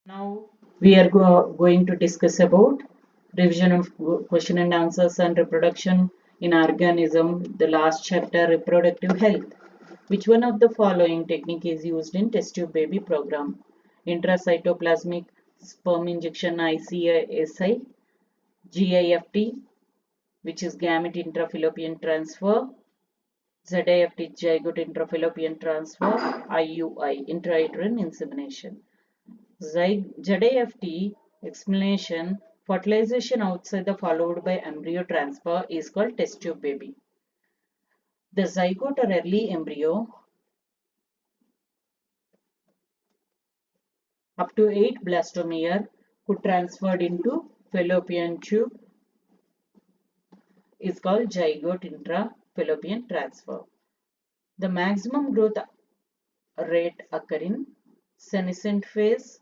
Now we are going to discuss about revision of question and answers and reproduction in organism, the last chapter, reproductive health. Which one of the following technique is used in test tube baby program? Intracytoplasmic sperm injection ICSI, GIFT, which is gamete intrafallopian transfer, ZIFT, zygote intrafallopian transfer, IUI, intrauterine insemination. ZIFT explanation, fertilization outside the followed by embryo transfer is called test tube baby. The zygote or early embryo up to 8 blastomere could transferred into fallopian tube is called zygote intrafallopian transfer. The maximum growth rate occur in senescent phase,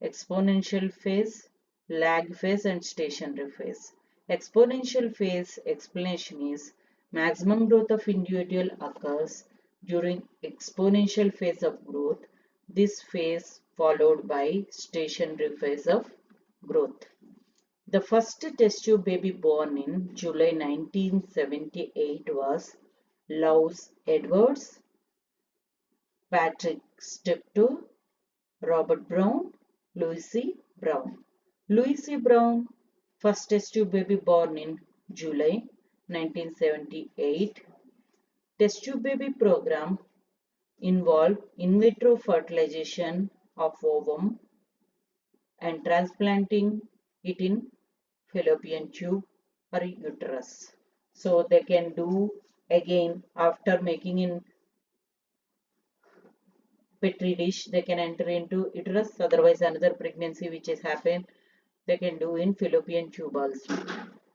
exponential phase, lag phase and stationary phase. Exponential phase explanation is maximum growth of individual occurs during exponential phase of growth. This phase followed by stationary phase of growth. The first test tube baby born in July 1978 was Lowes Edwards, Patrick Steptoe, Robert Brown, Louise Brown. Louise Brown, first test tube baby born in July 1978. Test tube baby program involved in vitro fertilization of ovum and transplanting it in fallopian tube or uterus. So they can do again after making in petri dish, they can enter into uterus. Otherwise another pregnancy which has happened, they can do in fallopian tube also.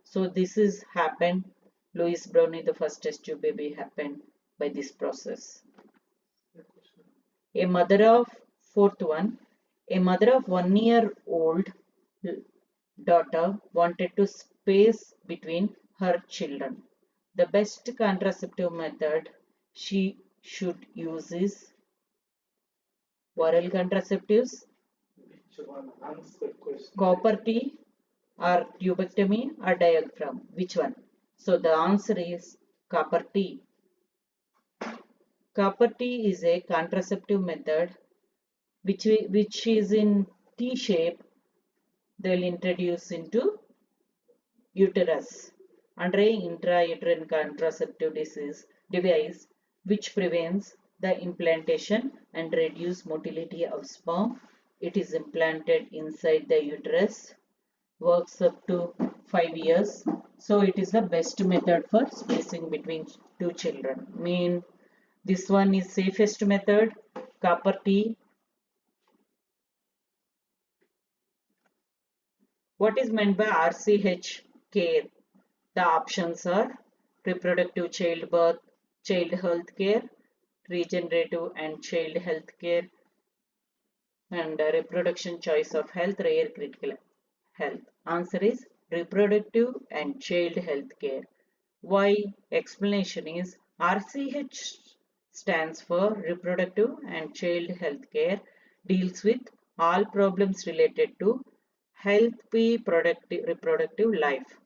So this is happened. Louise Brown is the first test tube baby happened by this process. A mother of fourth one, a mother of 1-year-old daughter wanted to space between her children. The best contraceptive method she should use is oral contraceptives, copper T, or tubectomy or diaphragm. Which one? So the answer is copper T. Copper T is a contraceptive method which is in T shape. They will introduce into uterus under a intrauterine contraceptive device which prevents the implantation and reduce motility of sperm. It is implanted inside the uterus, works up to 5 years. So it is the best method for spacing between two children. Mean this one is safest method, copper T. What is meant by RCH care? The options are reproductive childbirth, child health care, regenerative and child health care, and reproduction choice of health, rare critical health. Answer is reproductive and child health care. Why? Explanation is RCH stands for reproductive and child health care, deals with all problems related to healthy reproductive life,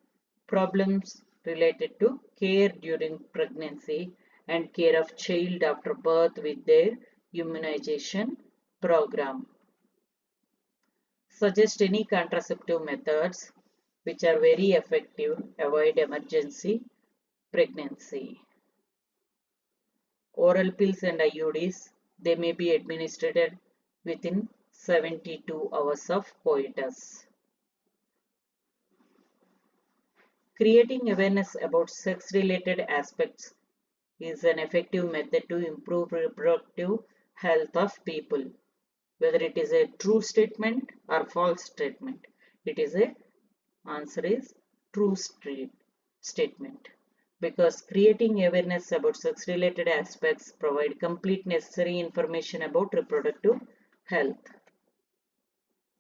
problems related to care during pregnancy and care of child after birth with their immunization program. Suggest any contraceptive methods which are very effective, avoid emergency pregnancy. Oral pills and IUDs, they may be administered within 72 hours of coitus. Creating awareness about sex-related aspects is an effective method to improve reproductive health of people. Whether it is a true statement or false statement, it is a answer is true statement, because creating awareness about sex-related aspects provide complete necessary information about reproductive health.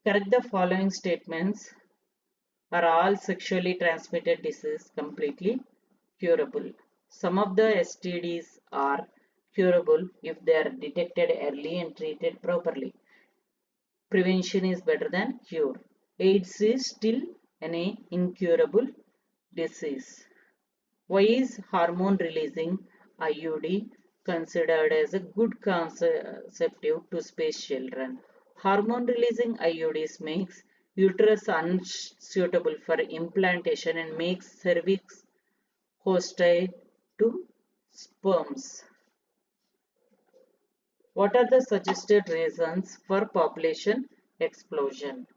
Correct the following statements. Are all sexually transmitted diseases completely curable? Some of the STDs are curable if they are detected early and treated properly. prevention is better than cure. AIDS is still an incurable disease. Why is hormone releasing IUD considered as a good contraceptive to space children? Hormone releasing IUDs makes uterus unsuitable for implantation and makes cervix hostile to sperms. What are the suggested reasons for population explosion?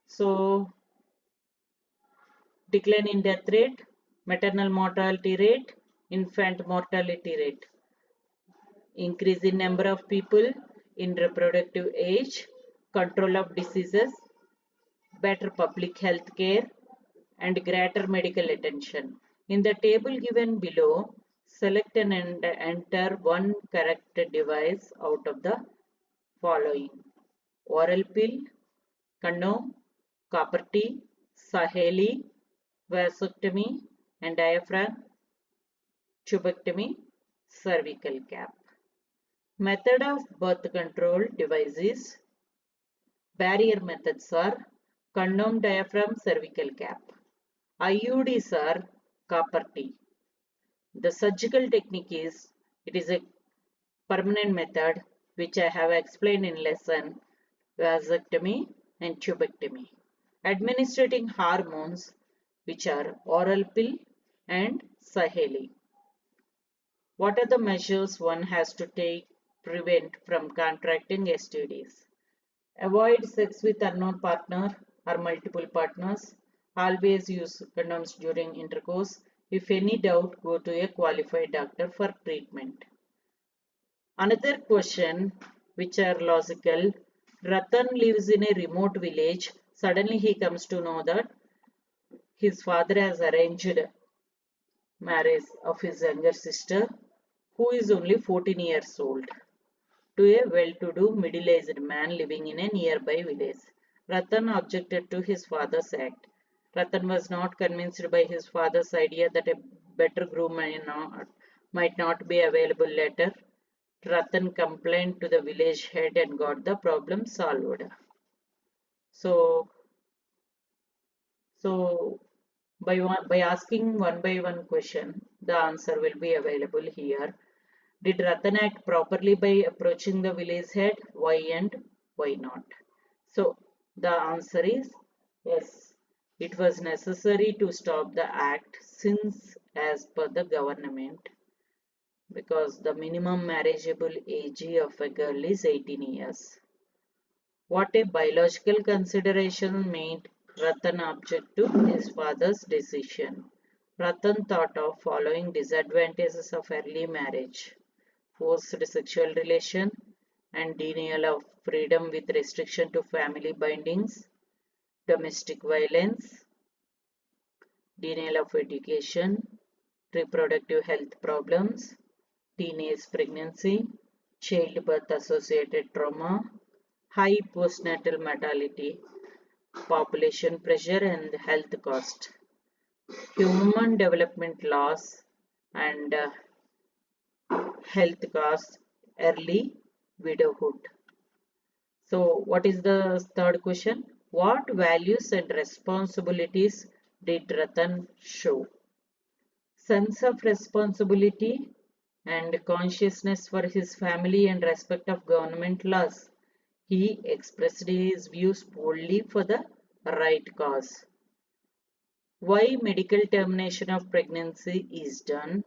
So, decline in death rate, maternal mortality rate, infant mortality rate, increase in number of people in reproductive age, control of diseases, better public health care, and greater medical attention. In the table given below, select and enter one correct device out of the following: oral pill, condom, copper T, Saheli, vasectomy and diaphragm, tubectomy, cervical cap. Method of birth control devices. Barrier methods are condom, diaphragm, cervical cap. IUDs are copper T. The surgical technique is, it is a permanent method which I have explained in lesson, vasectomy and tubectomy. Administrating hormones which are oral pill and Saheli. What are the measures one has to take prevent from contracting STDs? Avoid sex with unknown partner or multiple partners. Always use condoms during intercourse. If any doubt, go to a qualified doctor for treatment. Another question which are logical. Ratan lives in a remote village. Suddenly he comes to know that his father has arranged marriage of his younger sister, who is only 14 years old, to a well-to-do middle-aged man living in a nearby village. Ratan objected to his father's act. Ratan was not convinced by his father's idea that a better groom might not be available later. Ratan complained to the village head and got the problem solved. So, so by asking one by one question, the answer will be available here. Did Ratan act properly by approaching the village head? Why and why not? So the answer is yes. It was necessary to stop the act since, as per the government, because the minimum marriageable age of a girl is 18 years. What a biological consideration made Ratan object to his father's decision. Ratan thought of following disadvantages of early marriage: forced sexual relation and denial of freedom with restriction to family bindings, domestic violence, denial of education, reproductive health problems, teenage pregnancy, childbirth associated trauma, high postnatal mortality, population pressure and health cost, human development loss and health cost, early widowhood. So what is the third question? What values and responsibilities did Ratan show? Sense of responsibility and consciousness for his family and respect of government laws. He expressed his views boldly for the right cause. Why medical termination of pregnancy is done?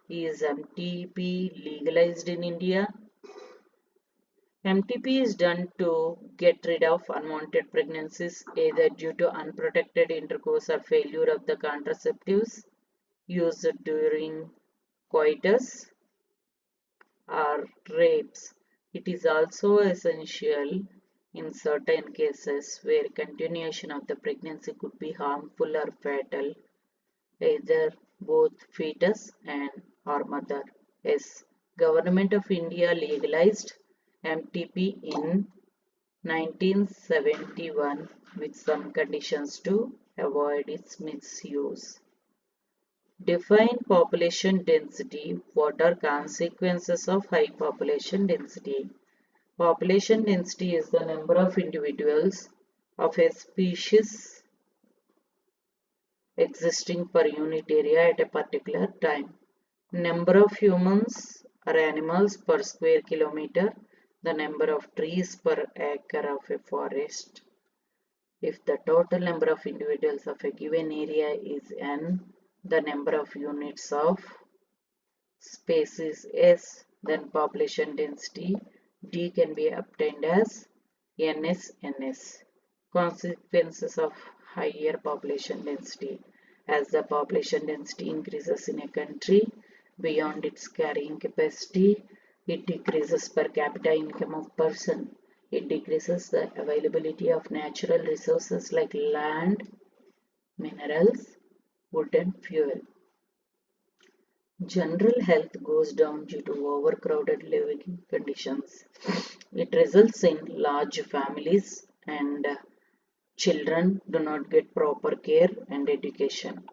Is MTP legalized in India? MTP is done to get rid of unwanted pregnancies either due to unprotected intercourse or failure of the contraceptives used during coitus or rapes. It is also essential in certain cases where continuation of the pregnancy could be harmful or fatal, either both fetus and or mother. Yes, Government of India legalized MTP in 1971 with some conditions to avoid its misuse. Define population density. What are consequences of high population density? Population density is the number of individuals of a species existing per unit area at a particular time. Number of humans or animals per square kilometer, the number of trees per acre of a forest. If the total number of individuals of a given area is n, the number of units of space is S, then population density D can be obtained as NS. Consequences of higher population density. As the population density increases in a country beyond its carrying capacity, it decreases per capita income of person. It decreases the availability of natural resources like land, minerals, wood and fuel. General health goes down due to overcrowded living conditions. It results in large families and children do not get proper care and education.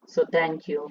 So thank you.